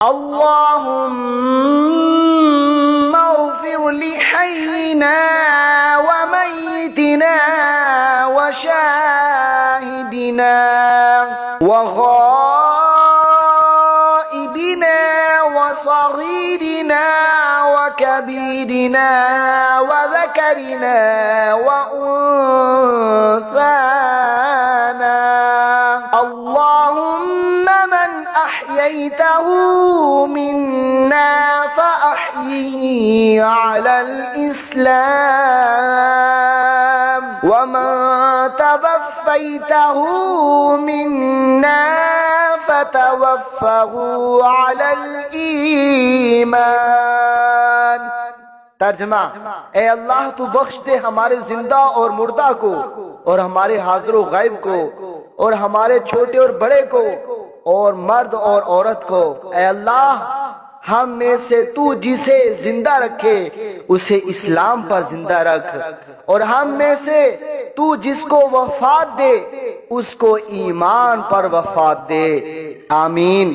اللهم اغفر لحينا وميتنا وشاهدنا وغائبنا وصغيرنا وكبيرنا وذكرنا وأنثانا. اللهم من أحييته منا فأحيه على الإسلام، ومن توفيته منا فتوفه على الإيمان. तर्जमा, ए अल्लाह तू बख्श दे हमारे जिंदा और मुर्दा को और हमारे हाजिर व गायब को और हमारे छोटे और बड़े को और मर्द और औरत को। ए अल्लाह, हम में से तू जिसे जिंदा रखे उसे इस्लाम पर जिंदा रख, और हम में से तू जिसको वफात दे उसको ईमान पर वफात दे। आमीन।